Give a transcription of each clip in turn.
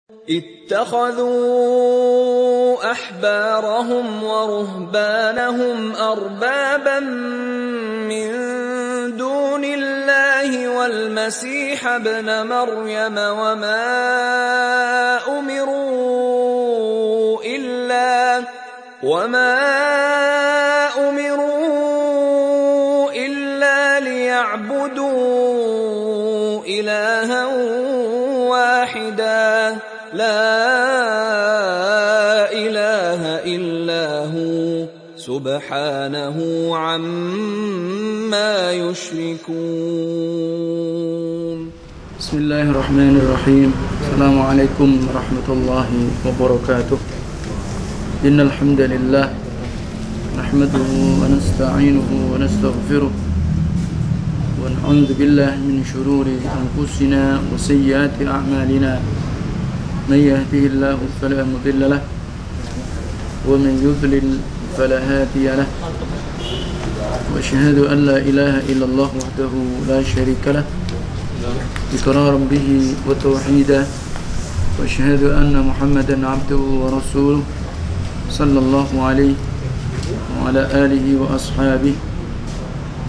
اتخذوا أحبارهم ورهبانهم أربابا من دون الله والمسيح ابن مريم وما أمروا إلا ليعبدوا إلها واحدا لا إله إلا هو سبحانه عما يشركون. بسم الله الرحمن الرحيم. السلام عليكم ورحمة الله وبركاته. إن الحمد لله نحمده ونستعينه ونستغفره ونعوذ بالله من شرور أنفسنا وسيئات أعمالنا. من يهده الله فلا مضل له ومن يضلل فلا هادي له. وأشهد أن لا إله إلا الله وحده لا شريك له إقرارا به وتوحيدا. وأشهد أن محمدا عبده ورسوله صلى الله عليه وعلى آله وأصحابه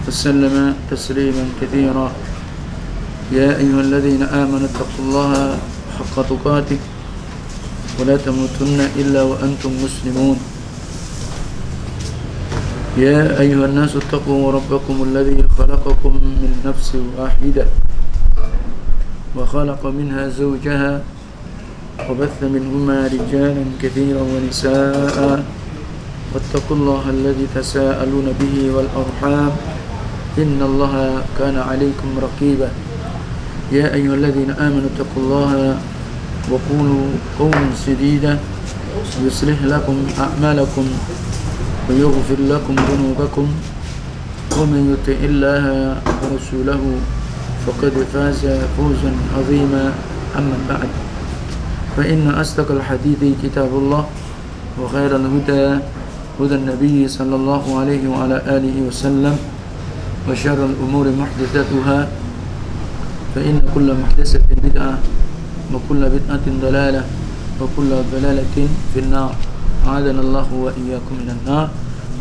وسلم تسليما كثيرا. يا أيها الذين آمنوا اتقوا الله حق تقاته ولا تموتن إلا وأنتم مسلمون. يا أيها الناس اتقوا ربكم الذي خلقكم من نفس واحدة وخلق منها زوجها وبث منهما رجالا كثيرا ونساء واتقوا الله الذي تساءلون به والأرحام إن الله كان عليكم رقيبا. يا أيها الذين آمنوا اتقوا الله وقولوا قولا سديدا يصلح لكم أعمالكم ويغفر لكم ذنوبكم ومن يطع الله ورسوله فقد فاز فوزا عظيما. أما بعد فإن أصدق الحديث كتاب الله وخير الهدى هدى النبي صلى الله عليه وعلى آله وسلم وشر الأمور محدثاتها فإن كل محدثة بدعة وكل بدعة ضلالة وكل ضلالة في النار. أعاذنا الله وإياكم من النار.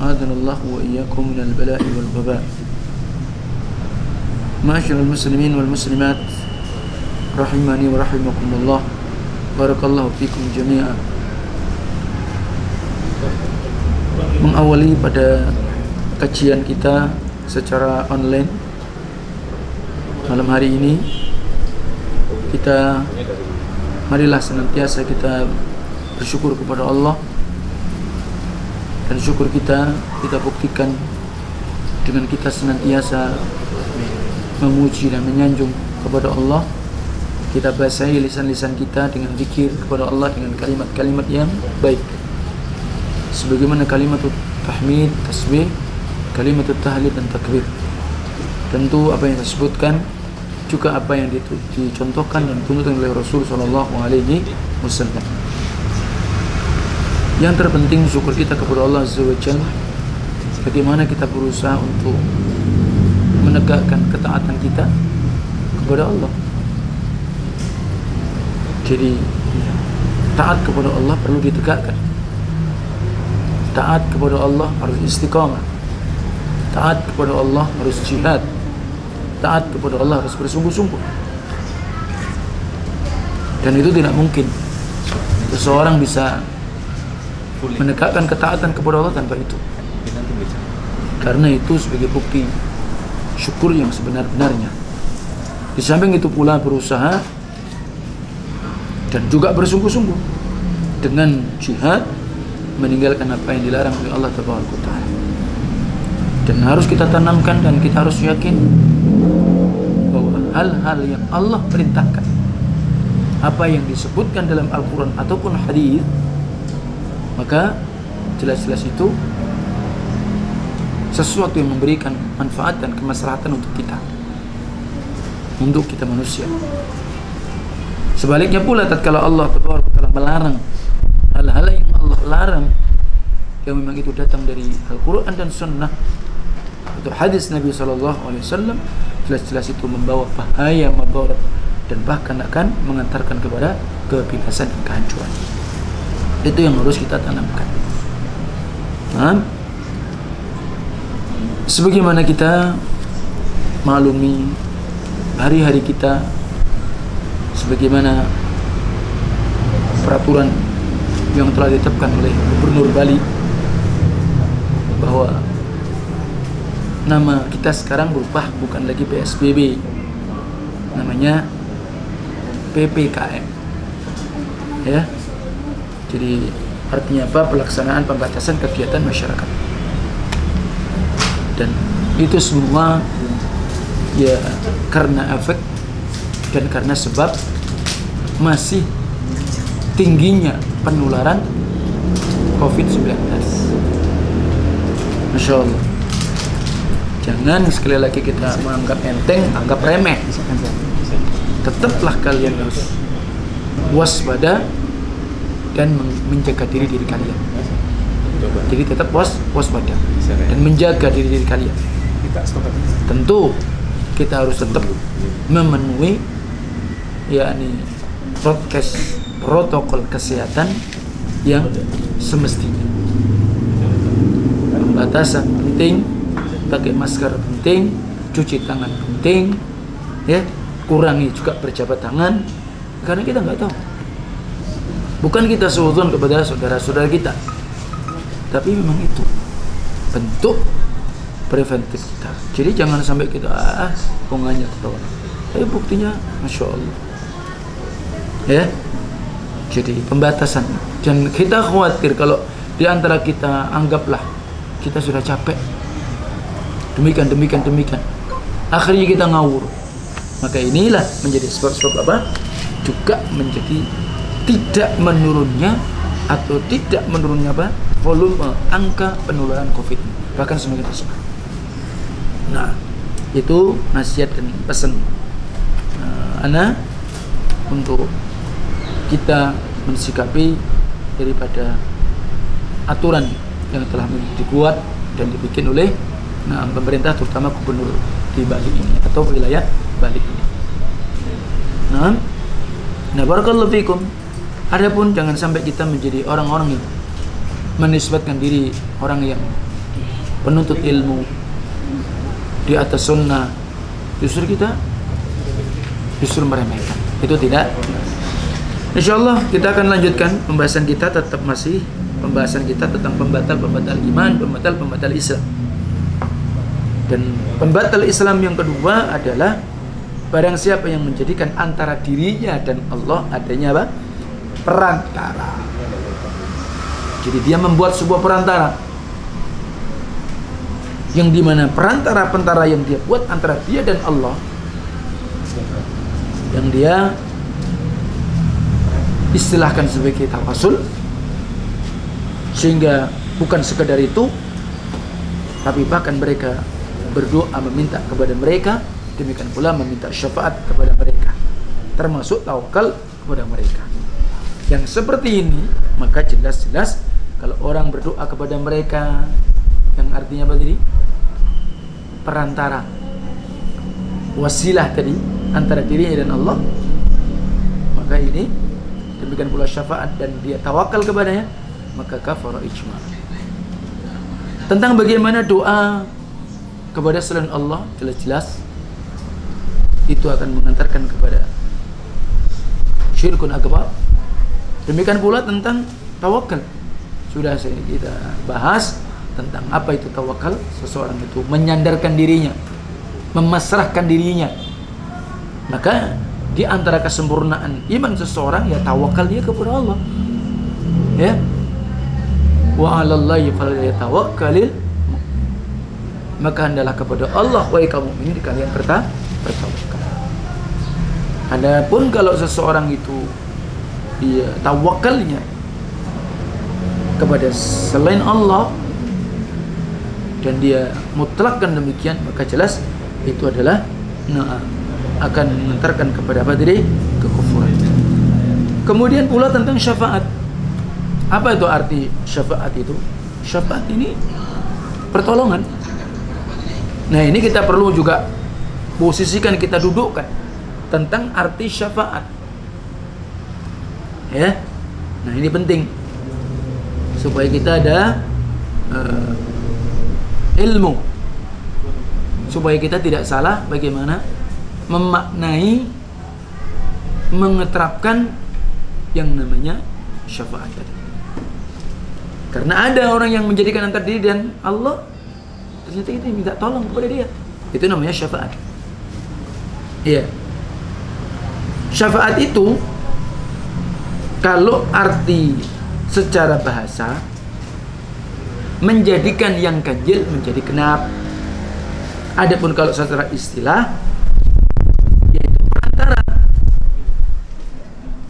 أعاذنا الله وإياكم من البلاء والوباء. معاشر المسلمين والمسلمات rahimani wa rahimakumullah. Barakallahu fikum jami'an. Mengawali pada kajian kita secara online malam hari ini, marilah senantiasa kita bersyukur kepada Allah, dan syukur kita buktikan dengan kita senantiasa memuji dan menyanjung kepada Allah. Kita basahi lisan-lisan kita dengan zikir kepada Allah dengan kalimat-kalimat yang baik, sebagaimana kalimat tahmid, tasbih, kalimat tahlil dan takbir. Tentu apa yang disebutkan juga apa yang dicontohkan dan ditunjukkan oleh Rasul sallallahu alaihi wasallam. Yang terpenting syukur kita kepada Allah Azza wa Jalla, bagaimana kita berusaha untuk menegakkan ketaatan kita kepada Allah. Jadi taat kepada Allah perlu ditegakkan. Taat kepada Allah harus istiqamah. Taat kepada Allah harus jihad. Taat kepada Allah harus bersungguh-sungguh. Dan itu tidak mungkin seseorang bisa menegakkan ketaatan kepada Allah tanpa itu. Karena itu sebagai bukti syukur yang sebenar-benarnya. Di samping itu pula berusaha dan juga bersungguh-sungguh dengan jihad, meninggalkan apa yang dilarang oleh Allah Taala. Dan harus kita tanamkan dan kita harus yakin bahwa hal-hal yang Allah perintahkan, apa yang disebutkan dalam Al-Quran ataupun hadis, maka jelas-jelas itu sesuatu yang memberikan manfaat dan kemaslahatan untuk kita manusia. Sebaliknya pula, tatkala Allah Taala melarang hal-hal yang Allah larang, yang memang itu datang dari Al-Quran dan Sunnah atau hadis Nabi SAW, jelas-jelas itu membawa bahaya, madarat dan bahkan akan mengantarkan kepada kebinasan dan kehancuran. Itu yang harus kita tanamkan. Nah, sebagaimana kita maklumi hari-hari kita, sebagaimana peraturan yang telah ditetapkan oleh Gubernur Bali, bahwa nama kita sekarang berubah, bukan lagi PSBB, namanya PPKM, ya. Jadi artinya apa? Pelaksanaan pembatasan kegiatan masyarakat. Dan itu semua ya karena efek dan karena sebab masih tingginya penularan COVID-19. Masya Allah. Jangan sekali lagi kita menganggap enteng, anggap remeh. Tetaplah kalian harus waspada dan menjaga diri kalian. Jadi tetap waspada dan menjaga diri kalian. Tentu kita harus tetap memenuhi yakni protokol kesehatan yang semestinya. Pembatasan penting, pakai masker penting, cuci tangan penting, ya, kurangi juga berjabat tangan, karena kita nggak tahu. Bukan kita suudzon kepada saudara-saudara kita, tapi memang itu bentuk preventif kita. Jadi jangan sampai kita hanya ketahuan. Tapi buktinya, masya Allah, ya. Jadi pembatasan, dan kita khawatir kalau di antara kita anggaplah kita sudah capek, demikian, akhirnya kita ngawur. Maka inilah menjadi sebab-sebab apa? Juga menjadi tidak menurunnya atau tidak menurunnya apa? Volume angka penularan COVID, bahkan semakin tersebar. Nah, itu nasihat dan pesan ana untuk kita mensikapi daripada aturan yang telah dibuat dan dibikin oleh pemerintah, terutama gubernur di Bali ini atau wilayah Bali ini. Nah, barakallahu fikum. Adapun jangan sampai kita menjadi orang-orang yang menisbatkan diri orang yang penuntut ilmu di atas sunnah, justru meremehkan. Itu tidak. Insyaallah kita akan lanjutkan pembahasan kita, tetap masih pembahasan kita tentang pembatal iman, pembatal Islam. Dan pembatal Islam yang kedua adalah barang siapa yang menjadikan antara dirinya dan Allah adanya apa? Perantara. Jadi dia membuat sebuah perantara, yang dimana perantara yang dia buat antara dia dan Allah, yang dia istilahkan sebagai tawasul, sehingga bukan sekedar itu, tapi bahkan mereka berdoa meminta kepada mereka, demikian pula meminta syafaat kepada mereka, termasuk tawakal kepada mereka. Yang seperti ini, maka jelas-jelas kalau orang berdoa kepada mereka, yang artinya apa tadi? Perantara, wasilah tadi antara dirinya dan Allah, maka ini demikian pula syafaat dan dia tawakal kepadanya, maka kafara ijma'. Tentang bagaimana doa kepada selain Allah, jelas-jelas itu akan mengantarkan kepada syirkun akbar. Demikian pula tentang tawakal, sudah kita bahas tentang apa itu tawakal. Seseorang itu menyandarkan dirinya, memasrahkan dirinya. Maka di antara kesempurnaan iman seseorang, ya tawakal dia kepada Allah, ya. Wa 'alallahi falyatawakkalul, maka hendaklah kepada Allah wahai kaum mukminin kalian bertawakal. Adapun kalau seseorang itu dia tawakalnya kepada selain Allah dan dia mutlakkan demikian, maka jelas itu adalah akan mengantarkan kepada apa tadi? Kekufuran. Kemudian pula tentang syafaat. Apa itu arti syafaat itu? Syafaat ini pertolongan. Nah, ini kita perlu juga posisikan, kita dudukkan. tentang arti syafaat. Ya. Nah, ini penting supaya kita ada ilmu, supaya kita tidak salah bagaimana memaknai, mengeterapkan yang namanya syafaat tadi. Karena ada orang yang menjadikan antara diri dan Allah, ternyata kita minta tolong kepada dia. Itu namanya syafaat. Iya. Syafaat itu kalau arti secara bahasa menjadikan yang ganjil menjadi genap. Adapun kalau secara istilah yaitu perantara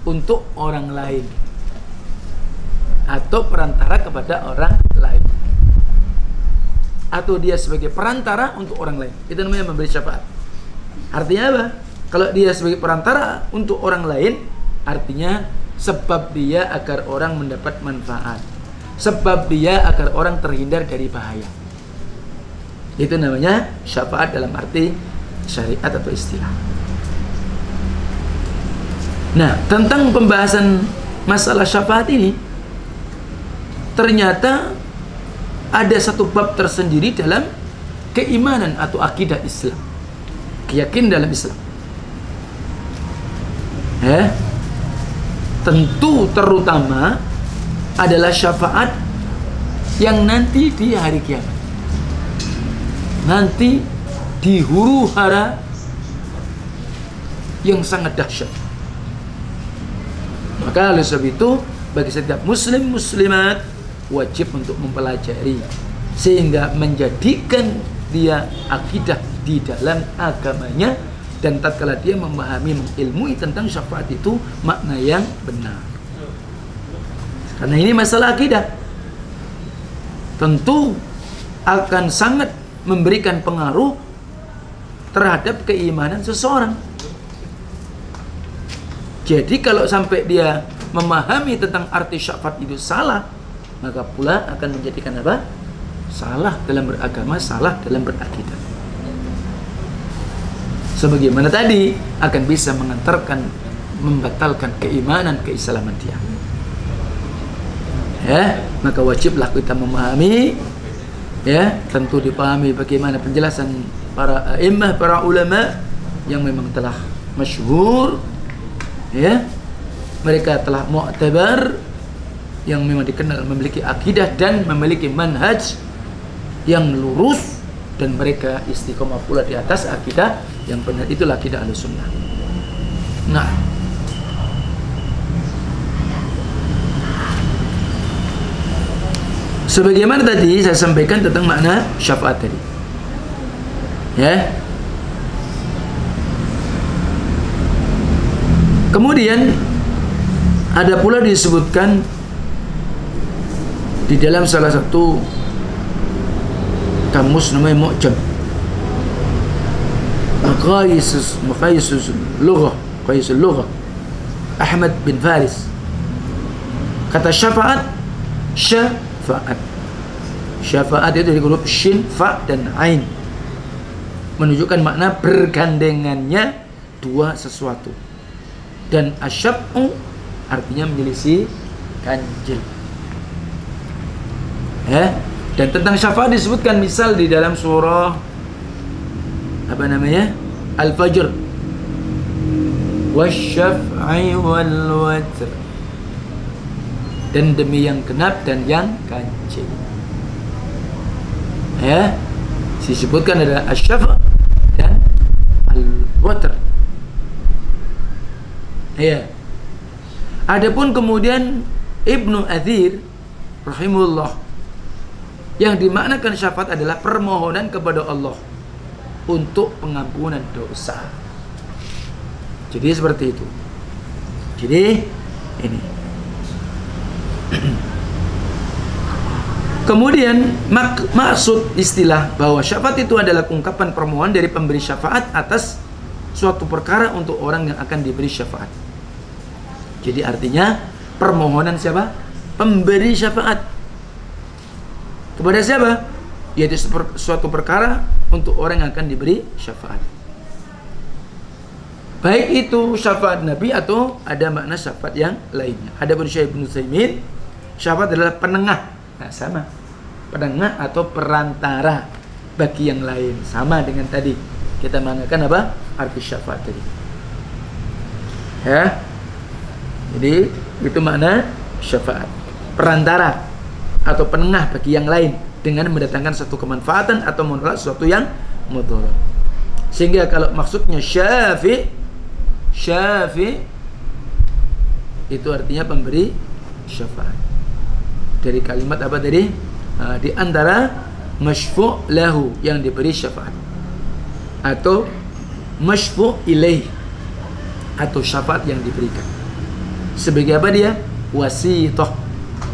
untuk orang lain atau perantara kepada orang lain, atau dia sebagai perantara untuk orang lain. Itu namanya memberi syafaat. Artinya apa? Kalau dia sebagai perantara untuk orang lain, artinya sebab dia agar orang mendapat manfaat, sebab dia agar orang terhindar dari bahaya. Itu namanya syafaat dalam arti syariat atau istilah. Nah, tentang pembahasan masalah syafaat ini, ternyata ada satu bab tersendiri dalam keimanan atau akidah Islam, keyakinan dalam Islam. Tentu terutama adalah syafaat yang nanti di hari kiamat, nanti di huru hara yang sangat dahsyat. Maka oleh sebab itu bagi setiap muslim muslimat wajib untuk mempelajari sehingga menjadikan dia akidah di dalam agamanya, dan tatkala dia memahami, mengilmui tentang syafaat itu makna yang benar. Karena ini masalah akidah, tentu akan sangat memberikan pengaruh terhadap keimanan seseorang. Jadi kalau sampai dia memahami tentang arti syafaat itu salah, maka pula akan menjadikan apa? Salah dalam beragama, salah dalam berakidah. Sebagaimana tadi akan bisa mengantarkan, membatalkan keimanan, keislaman dia. Maka wajiblah kita memahami, tentu dipahami bagaimana penjelasan para a'immah, para ulama yang memang telah masyhur, mereka telah mu'tabar, yang memang dikenal memiliki akidah dan memiliki manhaj yang lurus, dan mereka istiqomah pula di atas akidah yang benar. Itulah akidah Ahlussunnah. Nah, sebagaimana tadi saya sampaikan tentang makna syafaat tadi, kemudian ada pula disebutkan di dalam salah satu kamus namanya Mu'jam Maqayis Lughah Ahmad bin Faris, kata syafaat itu dari huruf shin, fa dan ain, menunjukkan makna bergandengannya dua sesuatu, dan asyaf'u artinya menyelisih ganjil. Dan tentang syafaat disebutkan misal di dalam surah Al-Fajr, wasyaf'i wal watr, dan demi yang genap dan yang ganjil. Disebutkan ada asy-syaf' dan al-watr. Adapun kemudian Ibnu Athir rahimahullah, yang dimaknakan syafaat adalah permohonan kepada Allah untuk pengampunan dosa. Jadi seperti itu. Jadi ini. Kemudian maksud istilah bahwa syafaat itu adalah ungkapan permohonan dari pemberi syafaat atas suatu perkara untuk orang yang akan diberi syafaat. Jadi artinya permohonan siapa? Pemberi syafaat. Kepada siapa? Yaitu suatu perkara untuk orang yang akan diberi syafaat. Baik itu syafaat Nabi atau ada makna syafaat yang lainnya. Adapun Syekh Ibnu Utsaimin, syafaat adalah penengah. Nah, sama. Penengah atau perantara bagi yang lain. Sama dengan tadi kita mengatakan apa? Arti syafaat tadi. Ya. Jadi itu makna syafaat. Perantara atau penengah bagi yang lain dengan mendatangkan satu kemanfaatan atau menolak sesuatu yang mudarat. Sehingga kalau maksudnya syafi itu artinya pemberi syafaat. Dari kalimat apa tadi? Di antara masyfu' lahu yang diberi syafaat, atau masyfu' ilaih atau syafaat yang diberikan. Sebagai apa dia? Wasithah,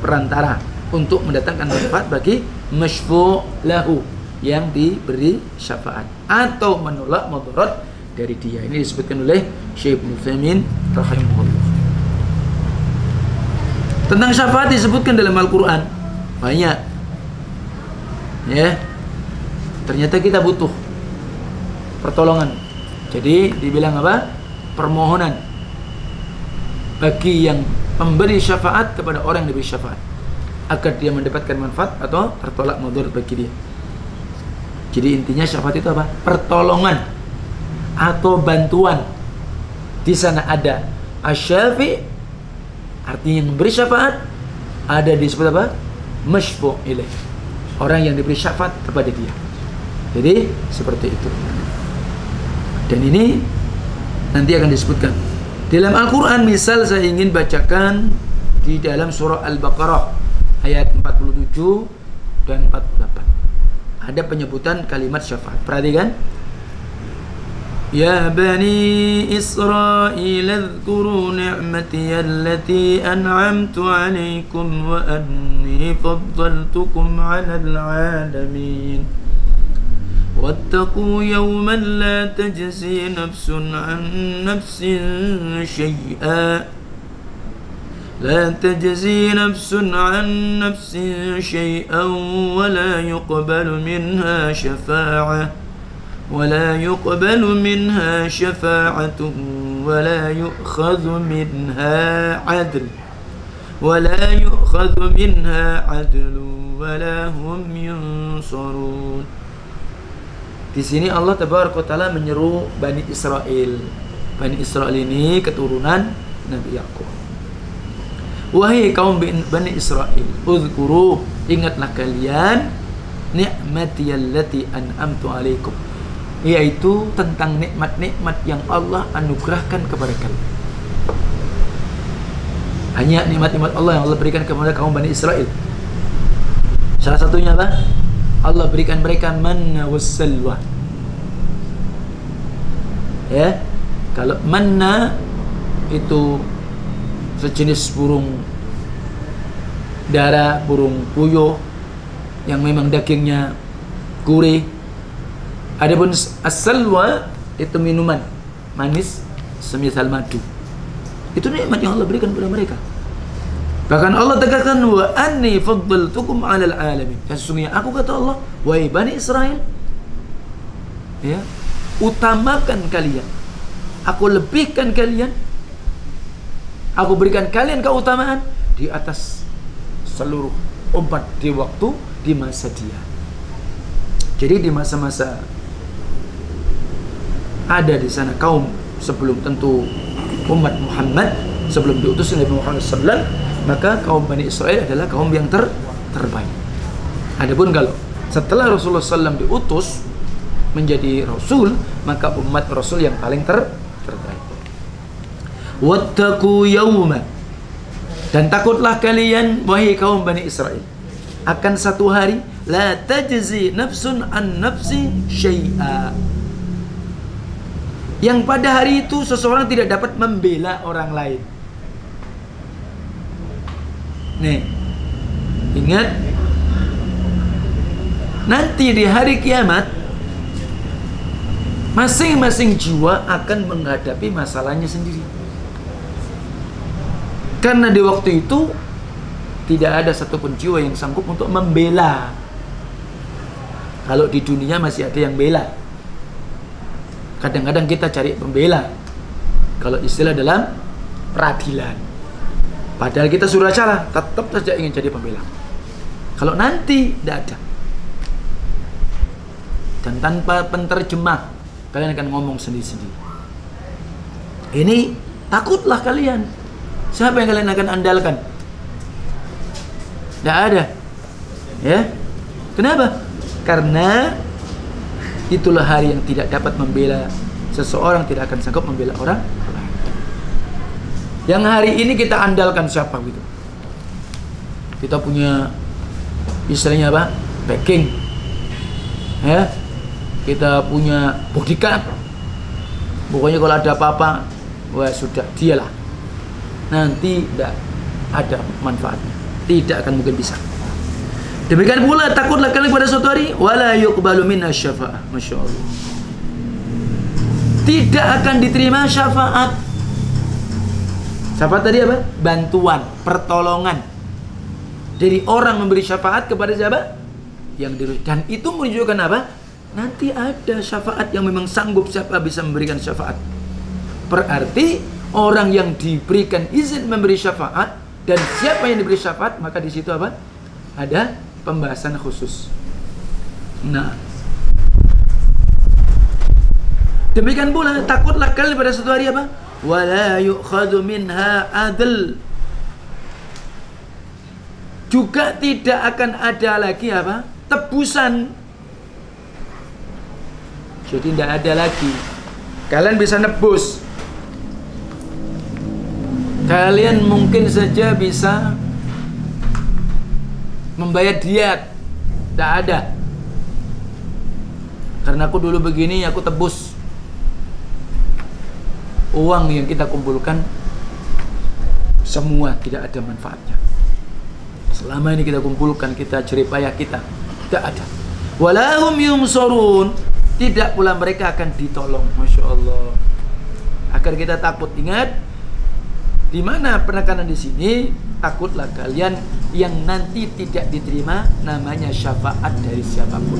perantara untuk mendatangkan manfaat bagi masyfu' lahu yang diberi syafaat atau menolak mudarat dari dia. Ini disebutkan oleh Syekh Ibnu Utsaimin rahimahullah. Tentang syafaat disebutkan dalam Al-Qur'an banyak. Ya. Ternyata kita butuh pertolongan. Jadi dibilang apa? Permohonan bagi yang memberi syafaat kepada orang yang diberi syafaat agar dia mendapatkan manfaat atau tertolak mudarat bagi dia. Jadi intinya syafaat itu apa? Pertolongan atau bantuan. Di sana ada asy-syafi', artinya yang memberi syafaat, ada disebut apa? Masyfu' ilaih, orang yang diberi syafaat kepada dia. Jadi seperti itu. Dan ini nanti akan disebutkan dalam Al-Quran. Misal saya ingin bacakan di dalam surah Al-Baqarah ayat 47 dan 48. Ada penyebutan kalimat syafaat. Perhatikan. Ya bani Israil adhkuru ni'mati allati an'amtu 'alaikum wa anni faddaltukum 'alal 'alamin. Wattaqu yawman la tajzi nafsun 'an nafsin syai'a. لا تجزي نفس عن نفس شيئا ولا يقبل منها شفاعة ولا يؤخذ منها عدل ولا هم ينصرون. Di sini Allah Tabaraka wa Ta'ala menyeru Bani Israel. Bani Israel ini keturunan Nabi Yakub. Wahai kaum Bani Israel, uzkuru, ingatlah kalian ni'mati allati an'amtu alaikum, yaitu tentang nikmat-nikmat yang Allah anugerahkan kepada kalian. Hanya nikmat-nikmat Allah yang Allah berikan kepada kaum Bani Israel. Salah satunya apa? Allah berikan mereka manna wassalwa. Ya, kalau manna itu sejenis burung dara, burung puyuh yang memang dagingnya gurih. Adapun as-salwa itu minuman manis semisal madu. Itu nikmat yang Allah berikan kepada mereka. Bahkan Allah tegaskan wa anni faddaltukum 'alal 'alamin. Dan sesungguhnya aku, kata Allah, wahai Bani Israel, ya, utamakan kalian, aku lebihkan kalian, aku berikan kalian keutamaan di atas seluruh umat di waktu, di masa dia. Jadi di masa-masa ada di sana kaum sebelum tentu umat Muhammad, sebelum diutus Nabi Muhammad SAW, maka kaum Bani Israel adalah kaum yang terbaik. Adapun kalau setelah Rasulullah SAW diutus menjadi Rasul, maka umat Rasul yang paling terbaik. Wattaqu yawma, dan takutlah kalian wahai kaum Bani Israel akan satu hari la tajzi nafsun an nafsi syai'a, yang pada hari itu seseorang tidak dapat membela orang lain. Nih, ingat, nanti di hari kiamat masing-masing jiwa akan menghadapi masalahnya sendiri. Karena di waktu itu tidak ada satupun jiwa yang sanggup untuk membela. Kalau di dunia masih ada yang bela. Kadang-kadang kita cari pembela, Kalau istilah dalam peradilan. Padahal kita sudah salah, tetap saja ingin jadi pembela. Kalau nanti tidak ada, dan tanpa penterjemah, kalian akan ngomong sendiri-sendiri. Ini takutlah kalian. Siapa yang kalian akan andalkan? Tidak ada. Ya. Kenapa? Karena itulah hari yang tidak dapat membela seseorang, tidak akan sanggup membela orang lain. Yang hari ini kita andalkan siapa gitu? Kita punya istilahnya apa? Backing. Ya. Kita punya bodyguard. Pokoknya kalau ada apa-apa, wah sudah dialah. Nanti tidak ada manfaatnya. Tidak akan mungkin bisa. Demikian pula takutlah kalian pada suatu hari wala yuqbalu minna syafa'ah. Masya Allah. Tidak akan diterima syafaat. Syafaat tadi apa? Bantuan, pertolongan dari orang memberi syafaat kepada siapa? Yang diri. Dan itu menunjukkan apa? Nanti ada syafaat yang memang sanggup siapa bisa memberikan syafaat. Berarti orang yang diberikan izin memberi syafaat dan siapa yang diberi syafaat, maka di situ apa? Ada pembahasan khusus. Nah, demikian pula takutlah kalian pada suatu hari apa? Wala yu'khadhu minha adl. Juga tidak akan ada lagi apa? Tebusan. Jadi tidak ada lagi. Kalian bisa nebus. Kalian mungkin saja bisa membayar diat. Tidak ada. Karena aku dulu begini, aku tebus. Uang yang kita kumpulkan semua tidak ada manfaatnya. Selama ini kita kumpulkan, kita jeripayah kita, tidak ada. Walahum yunsurun. Tidak pula mereka akan ditolong. Masya Allah. Agar kita takut. Ingat, di mana penekanan di sini? Takutlah kalian yang nanti tidak diterima namanya syafaat dari siapapun.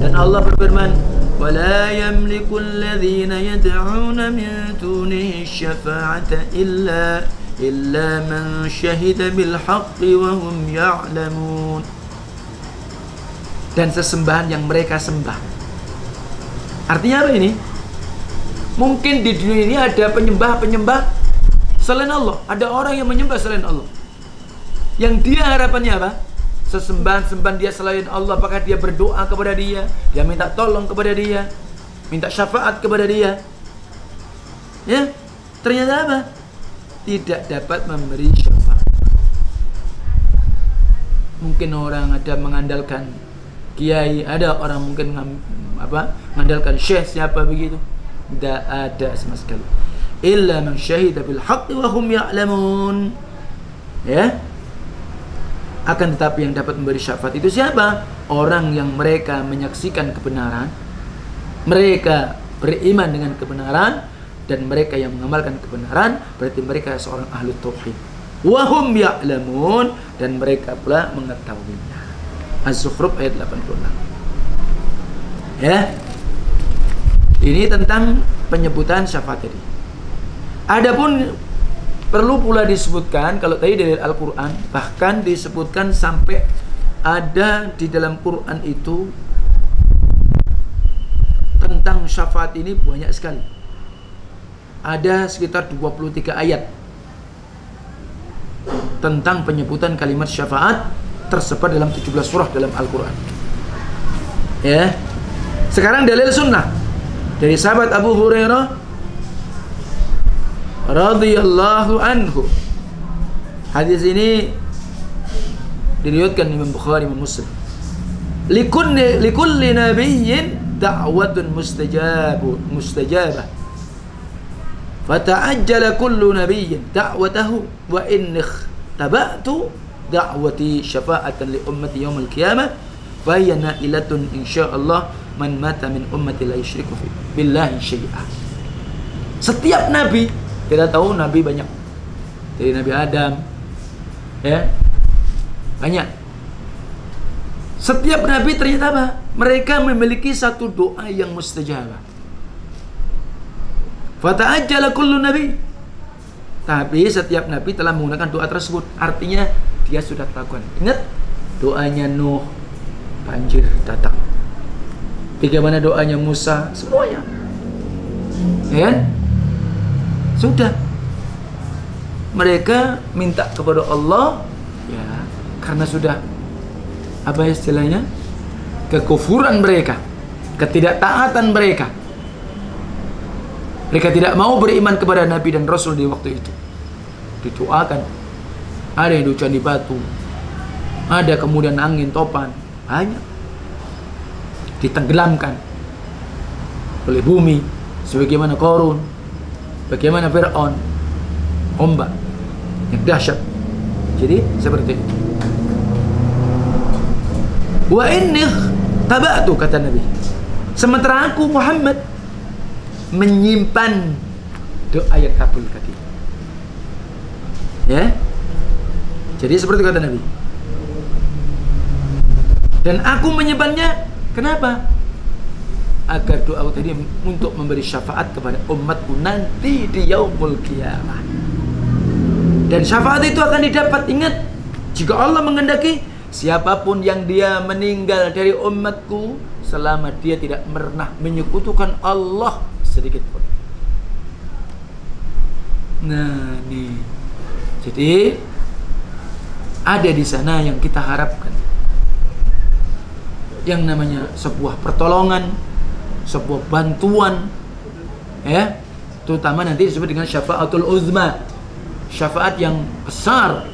Dan Allah berfirman, وَلَا يَمْلِكُ الَّذِينَ يَدْعُونَ مِن دُونِهِ الشَّفَاعَةَ إِلَّا مَنْ شَهِدَ بِالْحَقِّ وَهُمْ يَعْلَمُونَ. Dan sesembahan yang mereka sembah. Artinya apa ini? Mungkin di dunia ini ada penyembah-penyembah selain Allah. Ada orang yang menyembah selain Allah. Yang dia harapannya apa? Sesembahan-sembahan dia selain Allah. Apakah dia berdoa kepada dia? Dia minta tolong kepada dia? Minta syafaat kepada dia? Ya, ternyata apa? Tidak dapat memberi syafaat. Mungkin orang ada mengandalkan kiai, ada orang mungkin mengandalkan syekh siapa begitu. Tidak ada sama sekali. Illa man syahida bil haqqi wa hum ya'lamun. Ya. Akan tetapi yang dapat memberi syafaat itu siapa? Orang yang mereka menyaksikan kebenaran, mereka beriman dengan kebenaran, dan mereka yang mengamalkan kebenaran. Berarti mereka seorang ahlu tauhid. Wa hum ya'lamun, dan mereka pula mengetahuinya. Az-Zukhruf ayat 86. Ya. Ini tentang penyebutan syafaat tadi. Adapun perlu pula disebutkan, kalau tadi dari Al-Qur'an bahkan disebutkan sampai ada di dalam Quran itu tentang syafaat ini banyak sekali. Ada sekitar 23 ayat tentang penyebutan kalimat syafaat tersebar dalam 17 surah dalam Al-Quran. Ya. Sekarang dalil sunnah dari sahabat Abu Hurairah radhiyallahu anhu. Hadis ini diriwayatkan Imam Bukhari dan Muslim. Likulli nabiyyin da'watun mustajabah. Fata'ajjala kullu nabiyyin da'watahu wa inni taba'tu da'wati syafa'atan li ummati yaumil qiyamah fa hiya na'ilatun insyaallah man mata min ummati la yusyriku billahi syai'a. Setiap nabi, kita tahu nabi banyak. Dari Nabi Adam, ya, banyak. Setiap nabi ternyata apa? Mereka memiliki satu doa yang mustajabah. Fata'ajjala kullu nabi. Tapi setiap nabi telah menggunakan doa tersebut. Artinya dia sudah lakukan. Ingat doanya Nuh, banjir datang. Bagaimana doanya Musa, semuanya. Ya? Sudah. Mereka minta kepada Allah, ya, karena sudah apa istilahnya? Kekufuran mereka, ketidaktaatan mereka. Mereka tidak mau beriman kepada Nabi dan Rasul di waktu itu. Didoakan. Ada yang diucapkan di batu. Ada kemudian angin topan. Banyak. Ditenggelamkan oleh bumi. Sebagaimana Qarun. Bagaimana Fir'aun. Ombak yang dahsyat. Jadi seperti itu. Wa inni taba'tu, kata Nabi. Sementara aku Muhammad menyimpan doa yang kabul tadi. Ya. Jadi seperti kata Nabi. Dan aku menyimpannya kenapa? Agar doa tadi untuk memberi syafaat kepada umatku nanti di yaumul qiyamah. Dan syafaat itu akan didapat, ingat, jika Allah menghendaki, siapapun yang dia meninggal dari umatku selama dia tidak pernah menyekutukan Allah sedikit pun. Nah, nih. Jadi ada di sana yang kita harapkan. Yang namanya sebuah pertolongan, sebuah bantuan, ya, terutama nanti disebut dengan syafaatul uzma, syafaat yang besar.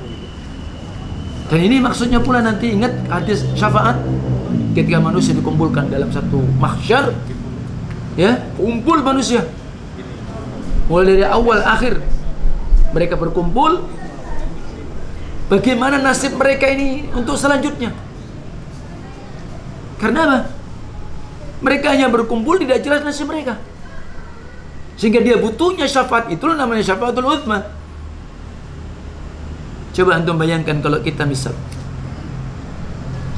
Dan ini maksudnya pula nanti, ingat hadis syafaat, ketika manusia dikumpulkan dalam satu mahsyar, ya, kumpul manusia, mulai dari awal akhir mereka berkumpul. Bagaimana nasib mereka ini untuk selanjutnya? Karena apa? Mereka hanya berkumpul, tidak jelas nasib mereka, sehingga dia butuhnya syafaat. Itulah namanya syafaatul uzma. Coba antum bayangkan kalau kita misal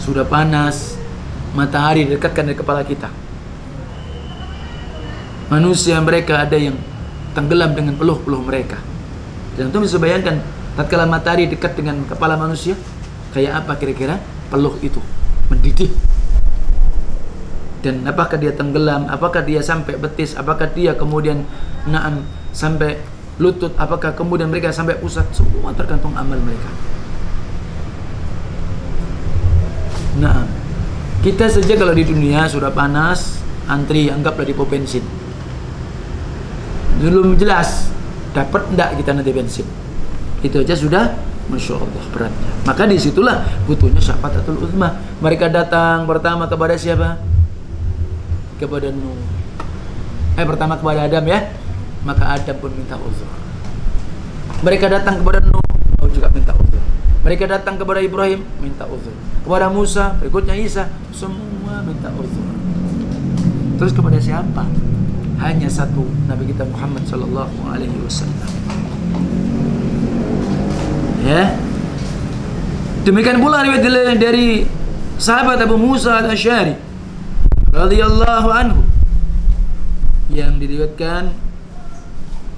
sudah panas, matahari dekatkan dari kepala kita. Manusia mereka ada yang tenggelam dengan peluh-peluh mereka. Dan antum bisa bayangkan tatkala matahari dekat dengan kepala manusia, kayak apa kira-kira peluh itu mendidih. Dan apakah dia tenggelam, apakah dia sampai betis, apakah dia kemudian naam sampai lutut, apakah kemudian mereka sampai pusat, semua tergantung amal mereka. Nah, kita saja kalau di dunia sudah panas, antri, anggaplah di pom bensin, belum jelas dapat enggak kita nanti bensin, itu aja sudah Masya Allah beratnya. Maka disitulah butuhnya syafaatul uzma. Mereka datang pertama kepada siapa? Kepada Nuh. Pertama kepada Adam, ya. Maka Adam pun minta uzur. Mereka datang kepada Nuh juga minta uzur. Mereka datang kepada Ibrahim minta uzur. Kepada Musa, berikutnya Isa, semua minta uzur. Terus kepada siapa? Hanya satu, Nabi kita Muhammad sallallahu alaihi wasallam. Ya. Demikian pula riwayat dari sahabat Abu Musa al-Asy'ari radhiyallahu anhu yang diriwayatkan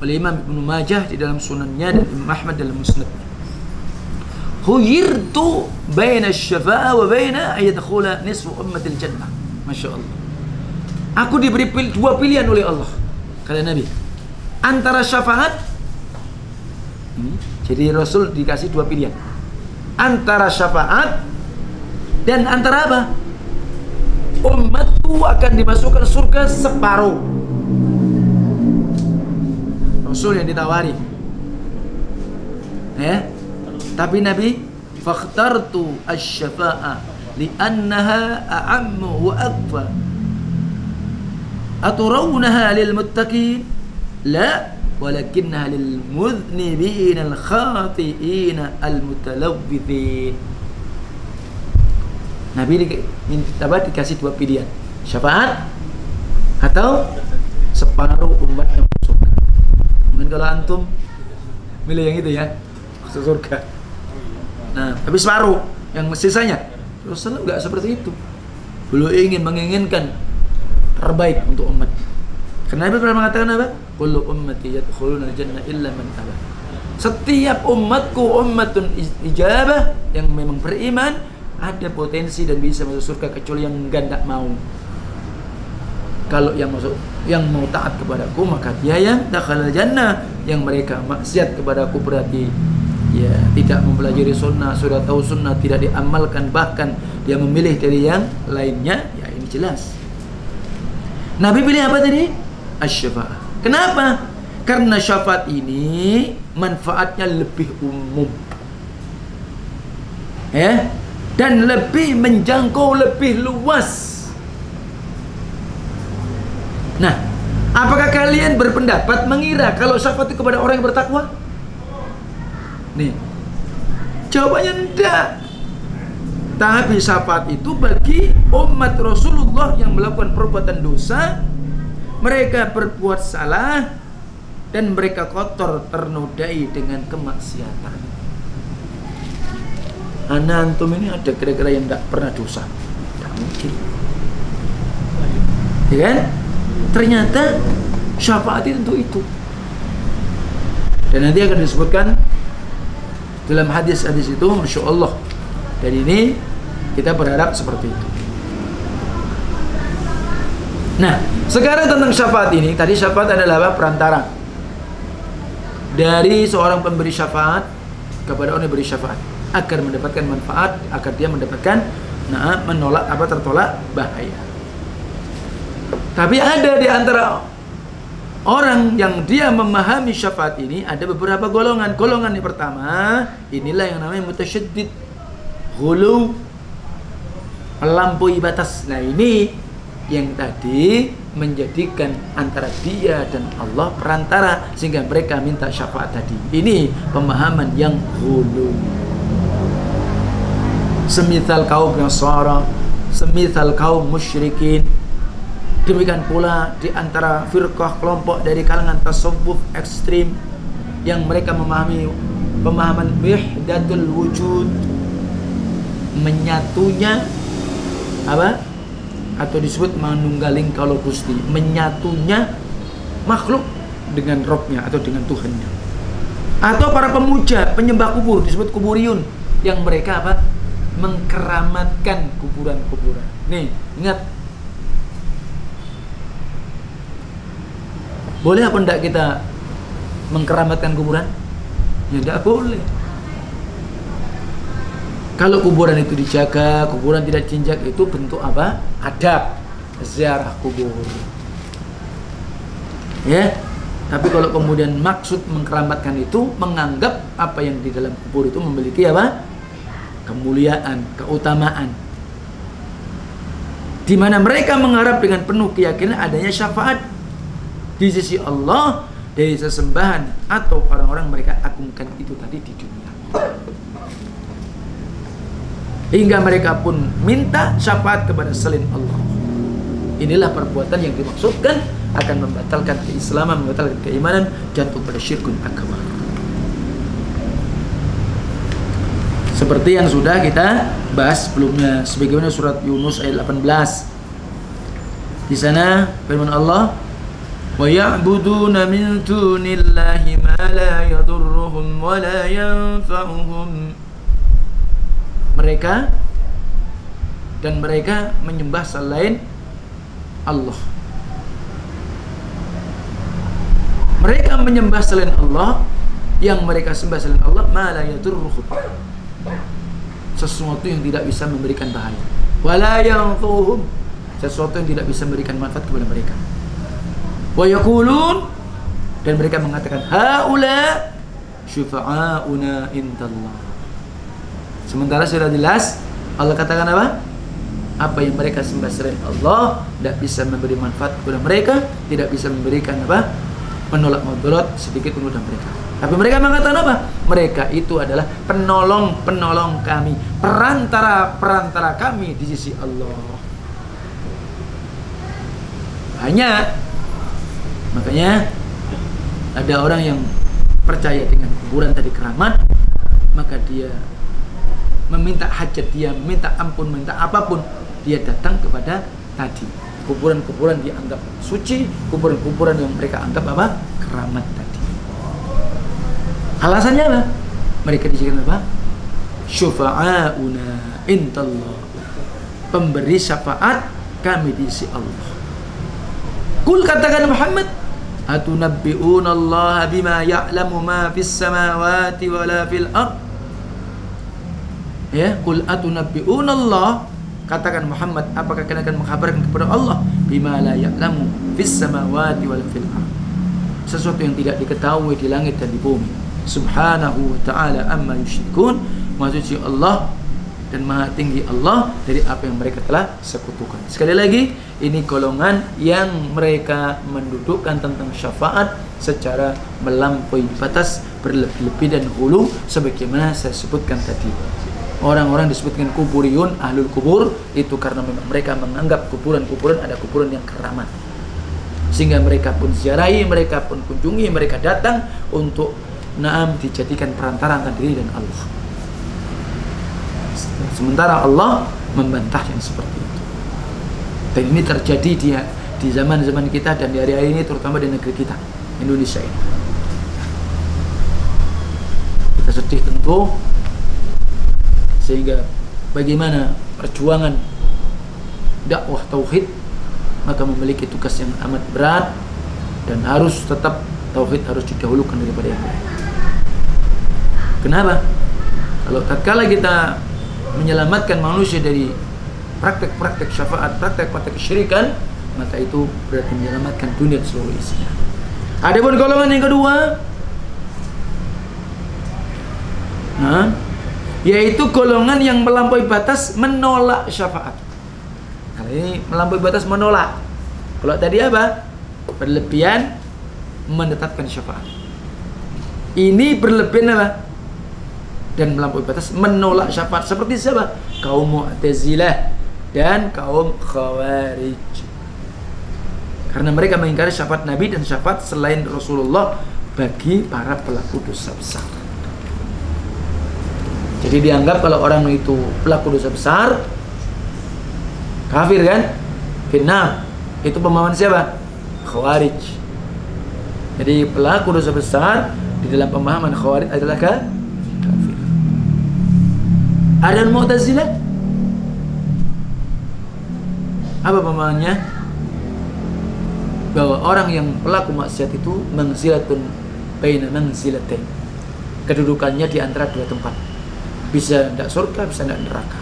oleh Imam Ibnu Majah di dalam sunannya dan Imam Ahmad dalam musnadnya. Khuyirtu baina asy-syafa'ah wa baina ayadkhula nisfu ummatil jannah. Masya Allah. Aku diberi dua pilihan oleh Allah, kata Nabi, antara syafaat. Jadi Rasul dikasih dua pilihan, antara syafaat dan antara apa? Umatku akan dimasukkan surga separuh. Rasul yang ditawari, ya. Tapi Nabi, fakhtartu asy-syafa'ah li'annaha a'ammu wa akfa. Aturawnaha lil muttaqin? La, walakinnaha lil mudhnibin al khati'in al mutalawwithin. Nabi dikasih dua pilihan, syafaat atau separuh umat yang masuk surga. Mungkin kalau antum milih yang itu, ya, masuk surga. Nah, tapi separuh, yang sisanya Rasulullah enggak seperti itu. Beliau menginginkan terbaik untuk umat. Karena Nabi pernah mengatakan apa? Kullu ummati yadkhuluna jannah illa man aba. Setiap umatku ummatun ijabah, yang memang beriman, ada potensi dan bisa masuk surga kecuali yang enggak mau. Kalau yang mau taat kepadaku, maka dia yang dakhala jannah. Yang mereka maksiat kepadaku berarti ya tidak mempelajari sunnah, sudah tahu sunnah tidak diamalkan, bahkan dia memilih dari yang lainnya. Ya ini jelas. Nabi pilih apa tadi? Asy-syafa'ah. Kenapa? Karena syafaat ini manfaatnya lebih umum, ya, dan lebih menjangkau, lebih luas. Nah, apakah kalian berpendapat mengira kalau syafaat itu kepada orang yang bertakwa? Nih, jawabannya enggak. Tapi syafaat itu bagi umat Rasulullah yang melakukan perbuatan dosa, mereka berbuat salah dan mereka kotor, ternodai dengan kemaksiatan. Antum ini ada kira-kira yang tidak pernah dosa? Tidak mungkin, ya kan? Ternyata syafaat itu untuk itu. Dan nanti akan disebutkan dalam hadis-hadis itu, Masya Allah. Dan ini kita berharap seperti itu. Nah, sekarang tentang syafaat ini. Tadi syafaat adalah apa? Perantara dari seorang pemberi syafaat kepada orang yang beri syafaat agar mendapatkan manfaat, agar dia mendapatkan menolak tertolak bahaya. Tapi ada di antara orang yang dia memahami syafaat ini ada beberapa golongan. Golongan yang pertama, inilah yang namanya mutasyaddid, ghulu, melampaui batas. Nah, ini yang tadi menjadikan antara dia dan Allah perantara sehingga mereka minta syafaat tadi. Ini pemahaman yang ghulu. Semisal kaum Nasara, semisal kaum musyrikin. Demikian pula di antara firqah kelompok dari kalangan tasawuf ekstrim yang mereka memahami pemahaman wahdatul wujud, menyatunya apa? Atau disebut manunggaling kalau Gusti, menyatunya makhluk dengan Robnya atau dengan Tuhannya. Atau para pemuja, penyembah kubur, disebut kuburiyun, yang mereka apa? Mengkeramatkan kuburan-kuburan. Nih, ingat, boleh apa enggak kita mengkeramatkan kuburan? Ya enggak boleh. Kalau kuburan itu dijaga, kuburan tidak diinjak, itu bentuk apa? Adab ziarah kubur. Ya. Tapi kalau kemudian maksud mengkeramatkan itu menganggap apa yang di dalam kubur itu memiliki apa? Kemuliaan, keutamaan. Di mana mereka mengharap dengan penuh keyakinan adanya syafaat di sisi Allah dari sesembahan atau orang-orang mereka agungkan itu tadi di dunia. Hingga mereka pun minta syafaat kepada selain Allah. Inilah perbuatan yang dimaksudkan akan membatalkan keislaman, membatalkan keimanan, jatuh pada syirkun akbar. Seperti yang sudah kita bahas sebelumnya, sebagaimana surat Yunus ayat 18. Di sana firman Allah, wa ya'buduna min dunillahi ma la yadurruhum wa la yanfa'uhum. Mereka menyembah selain Allah. Mereka menyembah selain Allah, yang mereka sembah selain Allah ma la yadurruhum, sesuatu yang tidak bisa memberikan bahaya, wala yanfa'uhum, sesuatu yang tidak bisa memberikan manfaat kepada mereka. Wa yaqulun, dan mereka mengatakan haula syufa'auna indallah. Sementara sudah jelas Allah katakan apa? Apa yang mereka sembah selain Allah tidak bisa memberi manfaat kepada mereka, tidak bisa memberikan apa? Menolak mudarat sedikit pun kepada mereka. Tapi mereka mengatakan apa? Mereka itu adalah penolong kami, perantara kami di sisi Allah. Makanya ada orang yang percaya dengan kuburan tadi keramat, maka dia meminta hajat, dia minta ampun, minta apapun, dia datang kepada tadi kuburan-kuburan dianggap suci, kuburan-kuburan yang mereka anggap apa? Keramat tadi. Alasannya apa? Mereka dijadikan apa? Syufa'auna indallah, pemberi syafaat kami di sisi Allah. Kul, katakan Muhammad, atunabbi'una Allah bima ya'lamu ma fis samawati wala fil ard. Ya, kul atunabbi'una Allah, katakan Muhammad, apakah kalian akan mengkabarkan kepada Allah bima la ya'lamu fis samawati wala fil ard, sesuatu yang tidak diketahui di langit dan di bumi. Subhanahu wa ta'ala amma yusyrikun, maha suci Allah dan maha tinggi Allah dari apa yang mereka telah sekutukan. Sekali lagi, ini golongan yang mereka mendudukkan tentang syafaat secara melampaui batas, berlebih-lebih dan hulu, sebagaimana saya sebutkan tadi. Orang-orang disebutkan kuburiyun, ahlul kubur, itu karena memang mereka menganggap kuburan-kuburan ada kuburan yang keramat, sehingga mereka pun ziarahi, mereka pun kunjungi, mereka datang untuk dijadikan perantara antara diri dan Allah. Sementara Allah membantah yang seperti itu. Dan ini terjadi di zaman-zaman kita dan di hari-hari ini, terutama di negeri kita, Indonesia ini. Kita sedih tentu, sehingga bagaimana perjuangan dakwah tauhid maka memiliki tugas yang amat berat, dan harus tetap tauhid harus didahulukan daripada yang lain. Kenapa? Kalau tatkala kita menyelamatkan manusia dari praktek-praktek syafaat, praktek-praktek kesyirikan, maka itu berarti menyelamatkan dunia seluruh isinya. Adapun golongan yang kedua, yaitu golongan yang melampaui batas menolak syafaat. Kali ini melampaui batas menolak. Kalau tadi apa? Berlebihan menetapkan syafaat. Ini berlebihan apa? Dan melampaui batas menolak syafaat. Seperti siapa? Kaum Mu'tazilah dan kaum Khawarij. Karena mereka mengingkari syafaat Nabi dan syafaat selain Rasulullah bagi para pelaku dosa besar. Jadi dianggap kalau orang itu pelaku dosa besar, kafir kan? Finnar. Itu pemahaman siapa? Khawarij. Jadi pelaku dosa besar di dalam pemahaman Khawarij adalah kafir. Ada Mu'tazilah. Apa pemahamannya? Bahwa orang yang pelaku maksiat itu manzilatun baina manzilatain. Kedudukannya di antara dua tempat. Bisa tidak surga, bisa tidak neraka.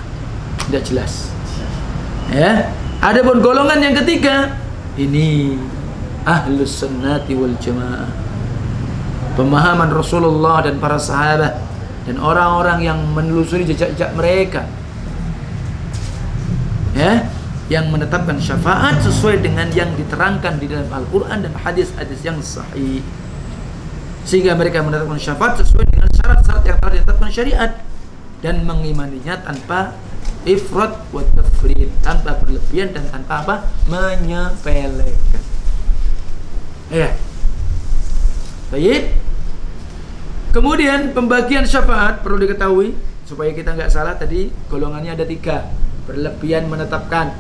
Tidak jelas. Ya. Adapun golongan yang ketiga, ini Ahlus Sunnati wal Jamaah. Pemahaman Rasulullah dan para sahabat dan orang-orang yang menelusuri jejak-jejak mereka, ya, yang menetapkan syafaat sesuai dengan yang diterangkan di dalam Al-Quran dan hadis-hadis yang sahih, sehingga mereka menetapkan syafaat sesuai dengan syarat-syarat yang telah ditetapkan syariat dan mengimaninya tanpa ifrat wa tafrid, tanpa berlebihan dan tanpa apa? Menyepelekan. Ya. Baik. Kemudian pembagian syafaat perlu diketahui supaya kita nggak salah. Tadi golongannya ada 3, berlebihan menetapkan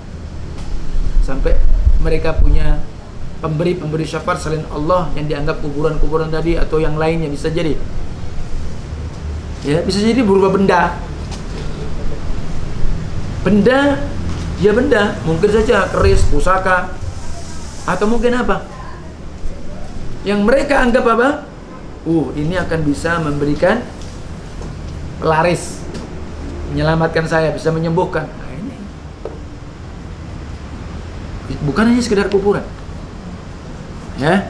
sampai mereka punya pemberi syafaat selain Allah yang dianggap kuburan-kuburan tadi atau yang lainnya, bisa jadi. Ya, bisa jadi berupa benda. Ya benda, mungkin saja keris, pusaka, atau mungkin apa? Yang mereka anggap apa? Ini akan bisa memberikan pelaris, menyelamatkan saya, bisa menyembuhkan. Nah, ini bukan hanya sekedar kuburan, ya.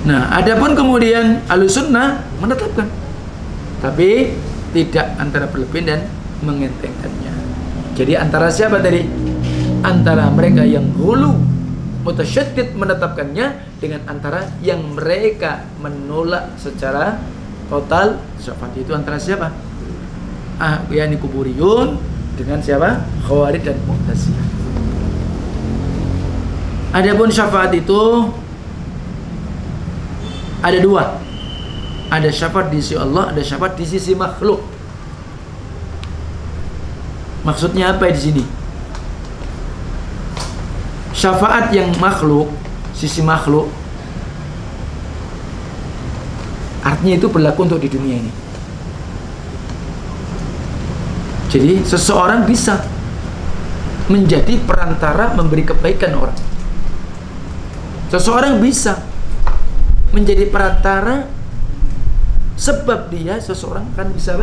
Nah, adapun kemudian Ahlussunnah menetapkan, tapi tidak antara berlebihan dan mengentengkannya. Jadi antara siapa tadi? Antara mereka yang hulu mutasyaddid menetapkannya dengan antara yang mereka menolak secara total syafaat. Itu antara siapa? Yani kuburiyun dengan siapa? Khawarij dan Mu'tazilah. Adapun syafaat itu ada 2. Ada syafaat di sisi Allah, ada syafaat di sisi makhluk. Maksudnya apa di sini? Syafaat yang makhluk, sisi makhluk, artinya itu berlaku untuk di dunia ini. Jadi seseorang bisa menjadi perantara memberi kebaikan orang. Seseorang bisa menjadi perantara sebab dia seseorang kan bisa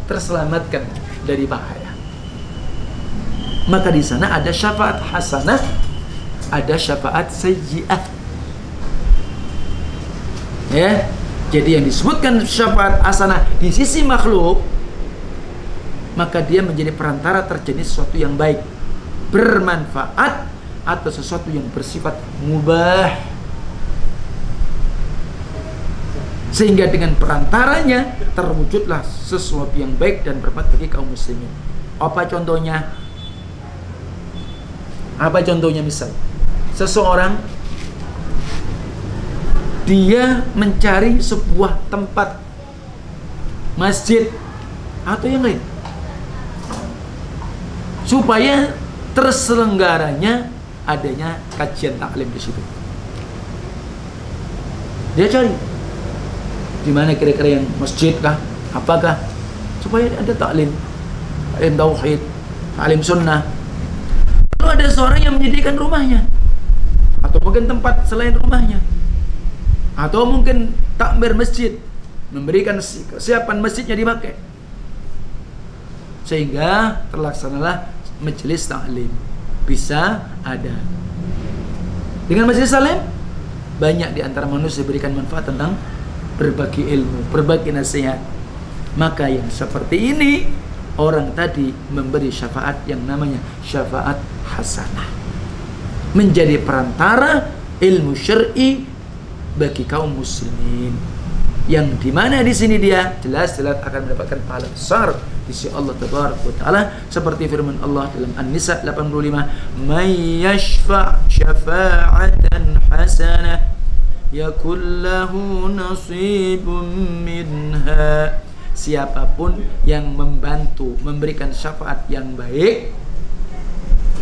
terselamatkan dari bahaya. Maka di sana ada syafaat hasanah, ada syafaat sayyi'ah. Ya. Jadi yang disebutkan syafaat hasanah di sisi makhluk, maka dia menjadi perantara terjadi sesuatu yang baik, bermanfaat, atau sesuatu yang bersifat mubah, sehingga dengan perantaranya terwujudlah sesuatu yang baik dan bermanfaat bagi kaum muslimin. Apa contohnya? Apa contohnya? Misal seseorang dia mencari sebuah tempat masjid atau yang lain supaya terselenggaranya adanya kajian taklim di situ. Dia cari di mana kira-kira yang masjid kah, apakah, supaya ada taklim tauhid, taklim sunnah. Lalu ada seorang yang menyediakan rumahnya, atau mungkin tempat selain rumahnya, atau mungkin takmir masjid, memberikan kesiapan masjidnya dipakai, sehingga terlaksanalah majelis taklim. Bisa ada. Dengan majelis taklim, banyak di antara manusia diberikan manfaat tentang berbagi ilmu, berbagi nasihat. Maka yang seperti ini, orang tadi memberi syafaat yang namanya syafaat hasanah, menjadi perantara ilmu syar'i bagi kaum muslimin, yang dimana di sini dia jelas-jelas akan mendapatkan pahala besar di sisi Allah Tabaraka wa Ta'ala, seperti firman Allah dalam An-Nisa 85, "May yashfa' syafa'atan hasanah yakul lahu nasibun minha." Siapapun yang membantu memberikan syafaat yang baik,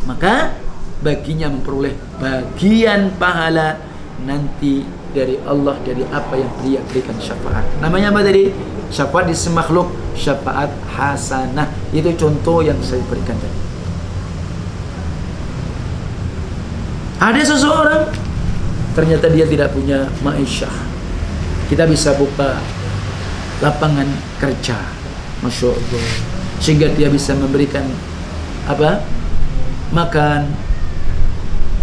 maka baginya memperoleh bagian pahala nanti dari Allah, dari apa yang dia berikan syafaat. Namanya apa tadi? Syafaat di makhluk, syafaat hasanah. Itu contoh yang saya berikan tadi. Ada seseorang ternyata dia tidak punya ma'isyah, kita bisa buka lapangan kerja, Masya Allah, sehingga dia bisa memberikan apa? Makan,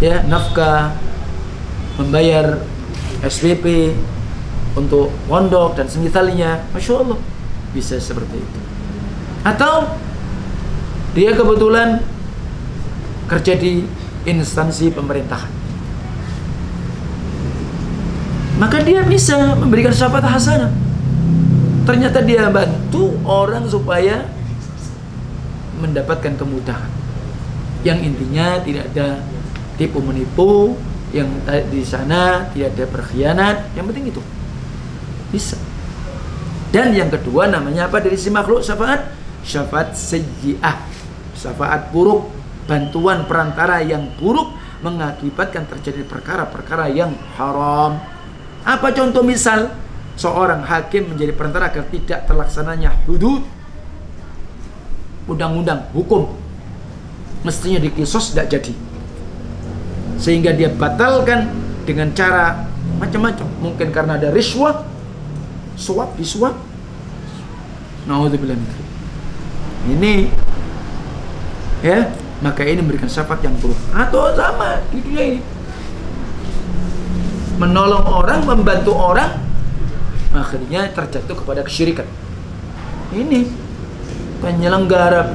ya, nafkah, membayar SPP untuk pondok dan semisalnya. Masya Allah, bisa seperti itu. Atau dia kebetulan kerja di instansi pemerintahan, maka dia bisa memberikan syafaat hasanah. Ternyata dia bantu orang supaya mendapatkan kemudahan, yang intinya tidak ada tipu menipu, yang di sana tidak ada berkhianat, yang penting itu bisa. Dan yang kedua namanya apa dari si makhluk? Syafaat sayyi'ah, syafaat buruk, bantuan perantara yang buruk mengakibatkan terjadi perkara-perkara yang haram. Apa contoh? Misal seorang hakim menjadi perantara agar tidak terlaksananya hudud, undang-undang hukum, mestinya dikisos tidak jadi, sehingga dia batalkan dengan cara macam-macam. Mungkin karena ada riswah, suap disuap, naudzubillah. Ini ya, maka ini memberikan syafaat yang buruk. Atau sama di dunia ini, menolong orang, membantu orang, akhirnya terjatuh kepada kesyirikan. Ini penyelenggara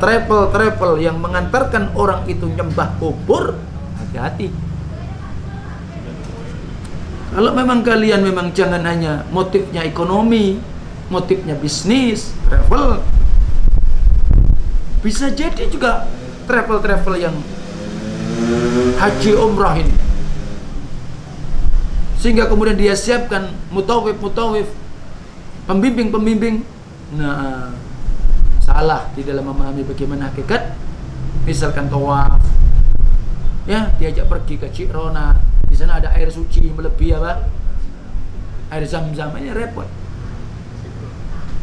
travel yang mengantarkan orang itu nyembah kubur, hati-hati. Kalau memang kalian memang jangan hanya motifnya ekonomi, motifnya bisnis, travel, bisa jadi juga travel yang haji umrah ini, sehingga kemudian dia siapkan mutawif, pembimbing. Nah, salah di dalam memahami bagaimana hakikat. Misalkan tawaf, ya diajak pergi ke Cirona, di sana ada air suci melebihi apa? Air Zam-Zam, ini repot.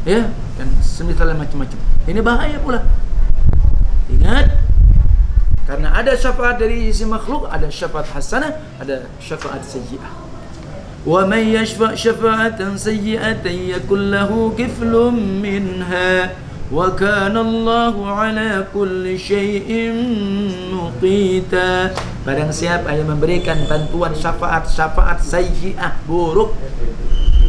Ya, dan semisal macam-macam. Ini bahaya pula. Ingat, karena ada syafaat dari sisi makhluk, ada syafaat hasanah, ada syafaat sayyi'ah. Wa may yashfa' syafa'atan sayyi'atan yakul lahu kiflun minha wa kana Allahu ala kulli syai'in muqita. Barang siapa yang memberikan bantuan syafaat sayyi'ah buruk,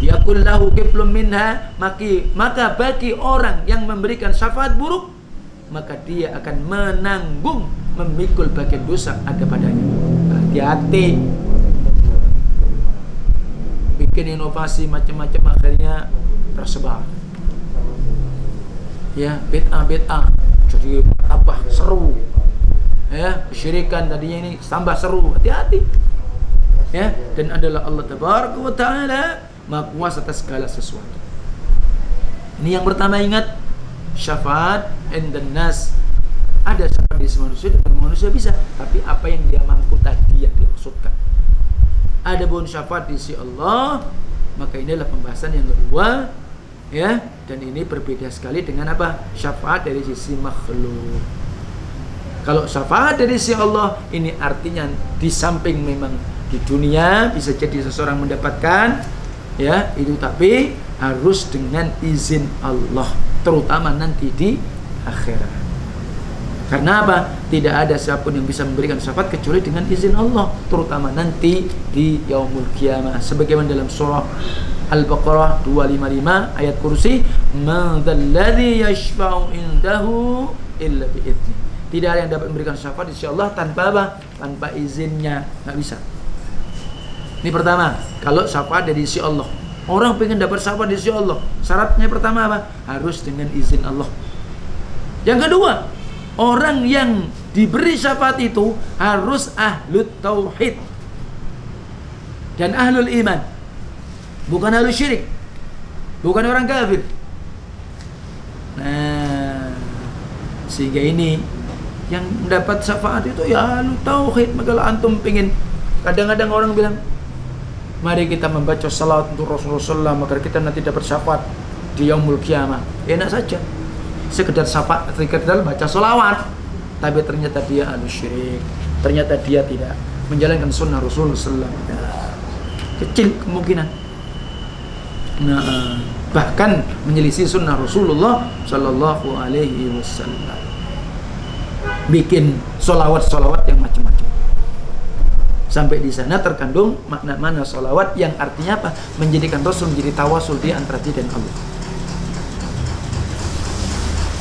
yakul lahu kiflun minha, maka bagi orang yang memberikan syafaat buruk, maka dia akan menanggung memikul bagian dosa ada padanya. Hati-hati. Bikin inovasi macam-macam akhirnya tersebar. Ya, bid'ah jadi tambah seru. Ya, kesyirikan tadinya ini tambah seru. Hati-hati. Ya, dan adalah Allah Tabaraka wa Ta'ala Maha Kuasa atas segala sesuatu. Ini yang pertama, ingat, syafaat indan nas. Ada syafaat di manusia dan manusia bisa, tapi apa yang dia mampu tadi yang dimaksudkan. Ada pun syafaat di sisi Allah, maka inilah pembahasan yang kedua, ya. Dan ini berbeda sekali dengan apa? Syafaat dari sisi makhluk. Kalau syafaat dari sisi Allah, ini artinya di samping memang di dunia bisa jadi seseorang mendapatkan, ya, itu, tapi harus dengan izin Allah, terutama nanti di akhirat. Karena apa? Tidak ada siapapun yang bisa memberikan syafaat kecuali dengan izin Allah, terutama nanti di yaumul qiyamah. Sebagaimana dalam surah Al-Baqarah 255 ayat kursi, "Man dzalladzi yashfa'u indahu illa bi'idznih." Tidak ada yang dapat memberikan syafaat di sisi Allah tanpa apa? Tanpa izinnya, nggak bisa. Ini pertama, kalau syafaat dari sisi Allah. Orang pengen dapat syafaat dari sisi Allah, syaratnya pertama apa? Harus dengan izin Allah. Yang kedua, orang yang diberi syafaat itu harus ahlut tauhid dan ahlul iman, bukan ahlul syirik, bukan orang kafir. Nah, sehingga ini yang mendapat syafaat itu ya ahlut tauhid. Maka kalau antum pengen, kadang-kadang orang bilang, mari kita membaca salat untuk Rasulullah SAW, maka kita nanti dapat syafaat di yaumul qiyamah. Enak saja, sekedar syafaat, sekedar baca sholawat, tapi ternyata dia ahlu syirik, ternyata dia tidak menjalankan sunnah Rasulullah SAW. Kecil kemungkinan. Nah, bahkan menyelisih sunnah Rasulullah SAW. Bikin sholawat yang macam-macam. Sampai di sana terkandung makna-makna sholawat yang artinya apa? Menjadikan Rasul menjadi tawasul di antara dia dan Allah.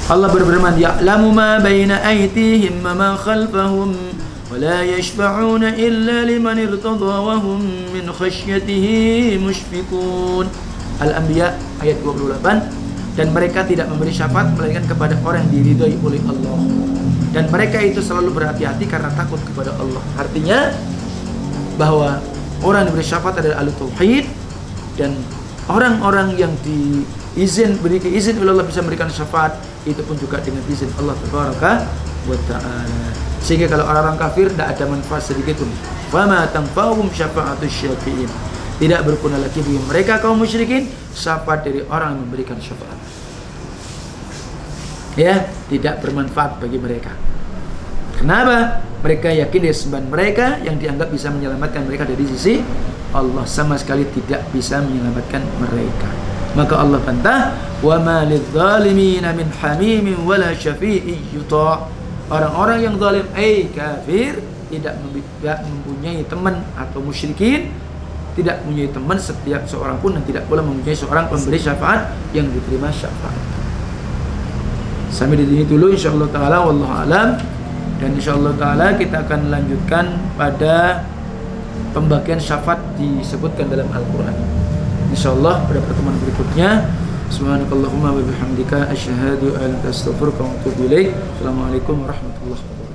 Allah berfirman, "Ya'lamu ma baina aydihim wa ma khalfahum wa la yashfa'una illa liman irtadha wa hum min khasyatihi mushfiqun." Al-Anbiya ayat 28. Dan mereka tidak memberi syafaat melainkan kepada orang yang diridhai oleh Allah. Dan mereka itu selalu berhati-hati karena takut kepada Allah. Artinya bahwa orang yang diberi syafaat adalah ahli tauhid, dan orang-orang yang beri izin oleh Allah bisa memberikan syafaat itu pun juga dengan izin Allah Tabaraka wa Ta'ala. Sehingga kalau orang-orang kafir tidak ada manfaat sedikit pun. Fama tanfa'uhum syafa'atus syafi'in. Tidak berguna lagi bagi mereka kaum musyrikin syafaat dari orang yang memberikan syafaat. Ya, tidak bermanfaat bagi mereka. Kenapa? Mereka yakin dari sembahan mereka yang dianggap bisa menyelamatkan mereka dari sisi Allah, sama sekali tidak bisa menyelamatkan mereka. Maka Allah bantah, wa ma lidzalimina min hamimin wala syafi'in yuta'. Orang-orang yang zalim, kafir, tidak mempunyai teman, atau musyrikin tidak mempunyai teman setiap seorang pun, dan tidak pula mempunyai seorang pemberi syafaat yang diterima syafaat. Sampai di sini dulu insyaallah taala, wallahu alam. Dan insyaallah taala kita akan lanjutkan pada pembagian syafaat disebutkan dalam Al-Qur'an. Insyaallah pada pertemuan berikutnya. Subhanakallahumma wa bihamdika asyhadu an la ilaha illa anta astaghfiruka wa atubu ilaik. Assalamualaikum warahmatullahi wabarakatuh.